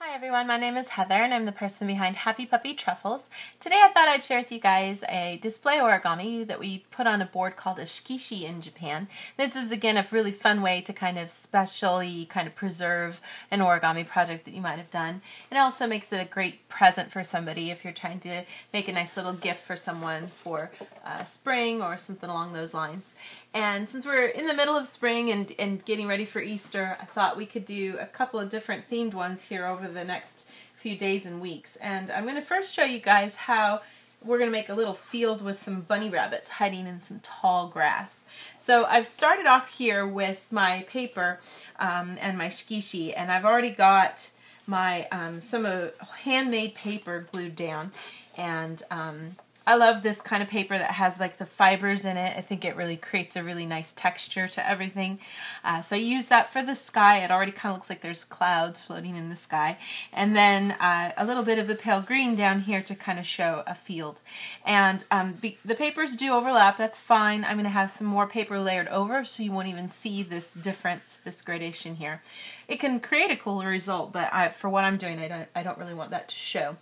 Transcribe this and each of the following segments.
Hi everyone, my name is Heather and I'm the person behind happypuppytruffles. Today I thought I'd share with you guys a display origami that we put on a board called a shikishi in Japan. This is again a really fun way to kind of specially preserve an origami project that you might have done. It also makes it a great present for somebody if you're trying to make a nice little gift for someone for spring or something along those lines. And since we're in the middle of spring and getting ready for Easter, I thought we could do a couple of different themed ones here over the next few days and weeks. And I'm going to first show you guys how we're going to make a little field with some bunny rabbits hiding in some tall grass. So I've started off here with my paper and my shikishi, and I've already got my some handmade paper glued down. And I love this kind of paper that has like the fibers in it. I think it really creates a really nice texture to everything. So I use that for the sky. It already kind of looks like there's clouds floating in the sky. And then a little bit of the pale green down here to kind of show a field. And the papers do overlap. That's fine. I'm going to have some more paper layered over so you won't even see this difference, this gradation here. It can create a cooler result, but for what I'm doing, I don't really want that to show.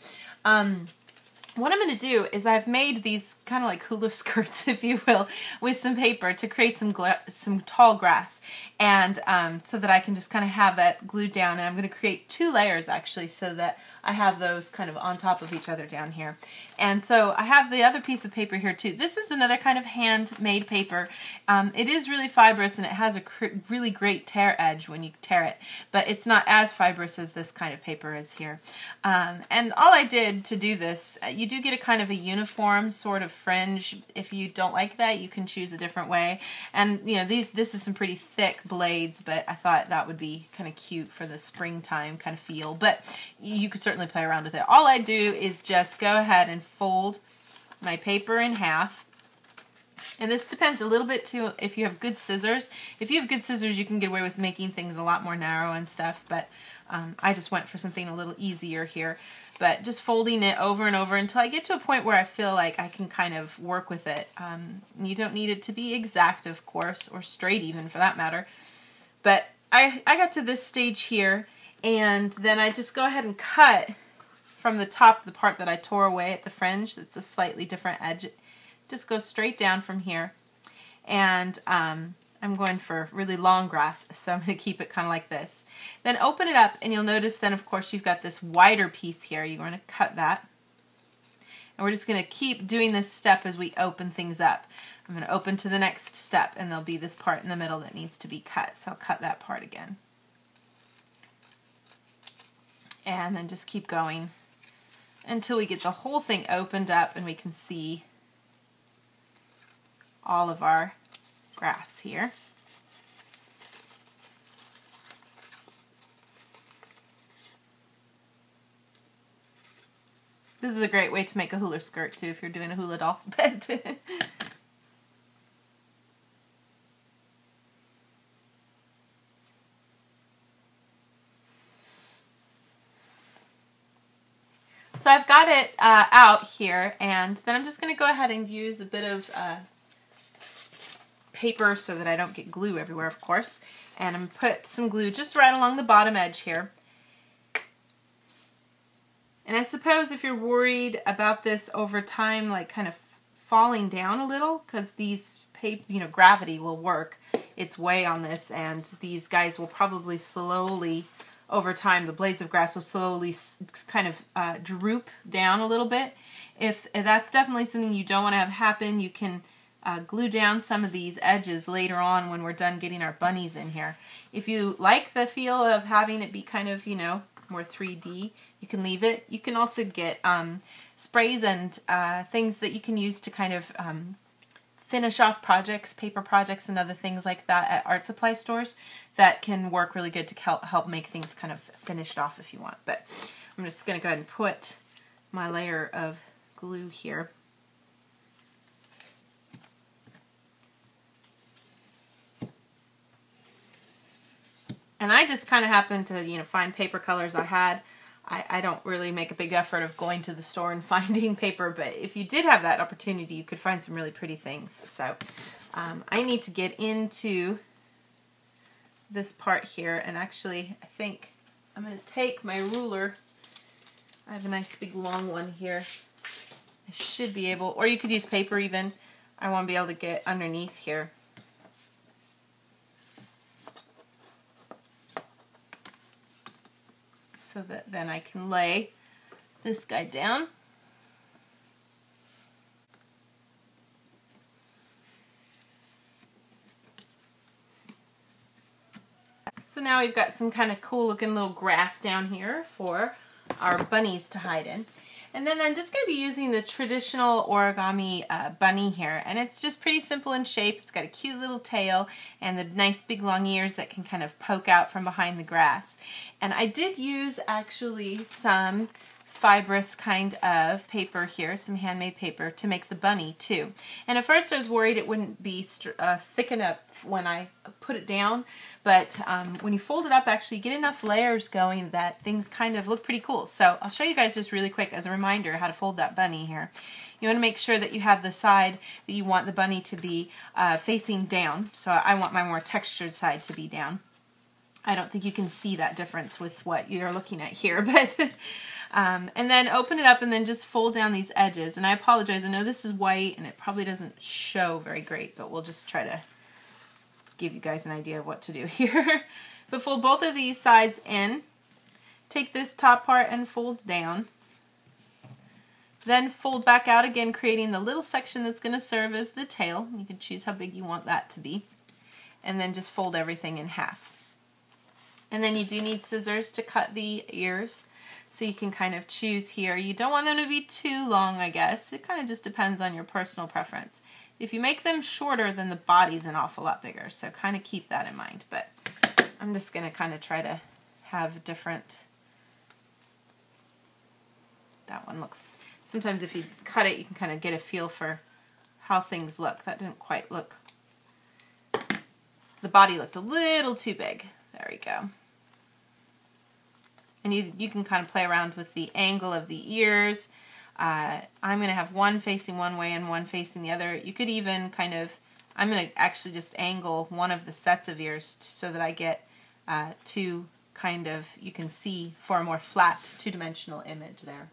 What I'm going to do is I've made these kind of like hula skirts, if you will, with some paper to create some tall grass, and so that I can just kind of have that glued down. And I'm going to create two layers actually, so that I have those kind of on top of each other down here. And so I have the other piece of paper here too. This is another kind of handmade paper. It is really fibrous and it has a really great tear edge when you tear it, but it's not as fibrous as this kind of paper is here. And all I did to do this, you do get a kind of a uniform sort of fringe. If you don't like that, you can choose a different way. And you know, this is some pretty thick blades, but I thought that would be kind of cute for the springtime kind of feel. But you could certainly play around with it. All I do is just go ahead and fold my paper in half. And this depends a little bit too if you have good scissors. If you have good scissors, you can get away with making things a lot more narrow and stuff, but I just went for something a little easier here. But just folding it over and over until I get to a point where I feel like I can kind of work with it. You don't need it to be exact, of course, or straight even for that matter. But I got to this stage here, and then I just go ahead and cut from the top, the part that I tore away at the fringe. That's a slightly different edge. Just go straight down from here. And I'm going for really long grass, so I'm going to keep it kind of like this. Then open it up, and you'll notice then, of course, you've got this wider piece here. You're going to cut that. And we're just going to keep doing this step as we open things up. I'm going to open to the next step, and there'll be this part in the middle that needs to be cut. So I'll cut that part again. And then just keep going until we get the whole thing opened up and we can see all of our grass here. This is a great way to make a hula skirt too if you're doing a hula doll. So I've got it out here, and then I'm just going to go ahead and use a bit of paper so that I don't get glue everywhere, of course. And I'm going to put some glue just right along the bottom edge here. And I suppose if you're worried about this over time, like kind of falling down a little, because these gravity will work its way on this, and these guys will probably slowly, over time, the blades of grass will slowly kind of droop down a little bit. If that's definitely something you don't want to have happen, you can glue down some of these edges later on when we're done getting our bunnies in here. If you like the feel of having it be kind of, more 3D, you can leave it. You can also get sprays and things that you can use to kind of finish off projects, paper projects and other things like that at art supply stores that can work really good to help make things kind of finished off if you want. But I'm just going to go ahead and put my layer of glue here. And I just kind of happened to, find paper colors I had. I don't really make a big effort of going to the store and finding paper, but if you did have that opportunity, you could find some really pretty things. So I need to get into this part here, and actually I think I'm going to take my ruler. I have a nice big long one here. I should be able, or you could use paper even. I want to be able to get underneath here. So that then I can lay this guy down. So now we've got some kind of cool looking little grass down here for our bunnies to hide in. And then I'm just going to be using the traditional origami bunny here. And it's just pretty simple in shape. It's got a cute little tail and the nice big long ears that can kind of poke out from behind the grass. And I did use actually some fibrous kind of paper here, some handmade paper, to make the bunny too. And at first I was worried it wouldn't be thick enough when I put it down, but when you fold it up, actually you get enough layers going that things kind of look pretty cool. So I'll show you guys just really quick as a reminder how to fold that bunny here. You want to make sure that you have the side that you want the bunny to be facing down. So I want my more textured side to be down. I don't think you can see that difference with what you're looking at here, but and then open it up and then just fold down these edges. And I apologize, I know this is white and it probably doesn't show very great, but we'll just try to give you guys an idea of what to do here. But fold both of these sides in. Take this top part and fold down. Then fold back out again, creating the little section that's going to serve as the tail. You can choose how big you want that to be. And then just fold everything in half. And then you do need scissors to cut the ears. So you can kind of choose here. You don't want them to be too long, I guess. It kind of just depends on your personal preference. If you make them shorter, then the body's an awful lot bigger. So kind of keep that in mind. But I'm just going to kind of try to have different... That one looks... Sometimes if you cut it, you can kind of get a feel for how things look. That didn't quite look... The body looked a little too big. There we go. And you can kind of play around with the angle of the ears. I'm going to have one facing one way and one facing the other. You could even kind of, I'm going to actually just angle one of the sets of ears so that I get two kind of, you can see for a more flat two-dimensional image there.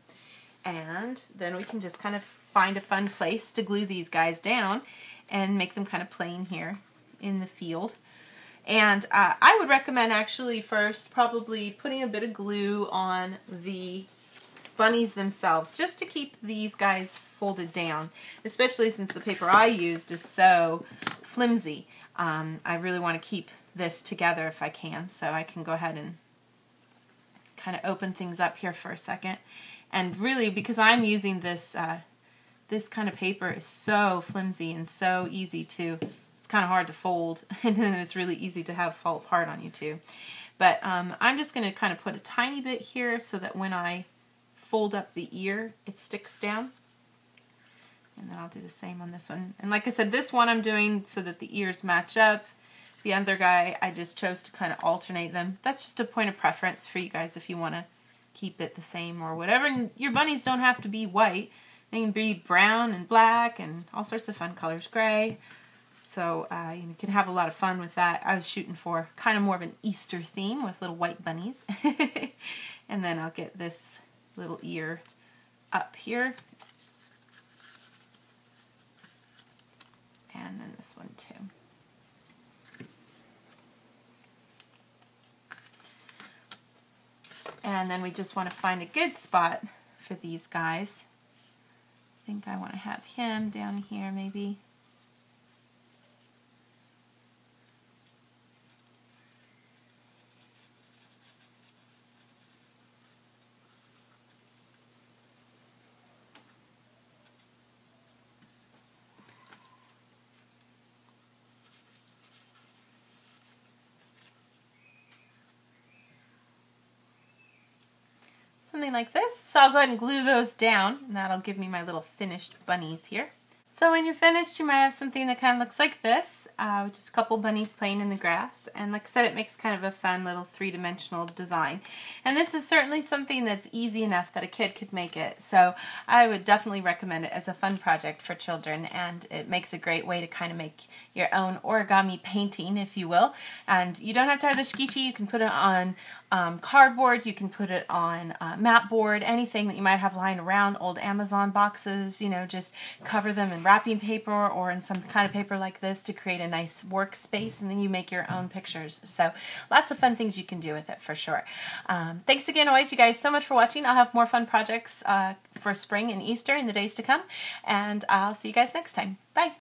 And then we can just kind of find a fun place to glue these guys down and make them kind of plain here in the field. And I would recommend actually first probably putting a bit of glue on the bunnies themselves just to keep these guys folded down, especially since the paper I used is so flimsy. I really want to keep this together if I can, so I can go ahead and kind of open things up here for a second. And really, because I'm using this, this kind of paper is so flimsy and so easy to... kind of hard to fold, and then it's really easy to have fall apart on you too. But I'm just going to kind of put a tiny bit here so that when I fold up the ear, it sticks down. And then I'll do the same on this one. And like I said, this one I'm doing so that the ears match up. The other guy, I just chose to kind of alternate them. That's just a point of preference for you guys if you want to keep it the same or whatever. And your bunnies don't have to be white. They can be brown and black and all sorts of fun colors, gray. So you can have a lot of fun with that. I was shooting for kind of more of an Easter theme with little white bunnies. And then I'll get this little ear up here. And then this one too. And then we just want to find a good spot for these guys. I think I want to have him down here maybe. Something like this. So I'll go ahead and glue those down, and that'll give me my little finished bunnies here. So when you're finished, you might have something that kind of looks like this, which is a couple bunnies playing in the grass. And like I said, it makes kind of a fun little three-dimensional design. And this is certainly something that's easy enough that a kid could make it. So I would definitely recommend it as a fun project for children. And it makes a great way to kind of make your own origami painting, if you will. And you don't have to have the shikishi. You can put it on cardboard. You can put it on mat board, anything that you might have lying around, old Amazon boxes, you know, just cover them in wrapping paper or in some kind of paper like this to create a nice workspace, and then you make your own pictures. So lots of fun things you can do with it for sure. Thanks again always, you guys, so much for watching. I'll have more fun projects for spring and Easter in the days to come, and I'll see you guys next time. Bye!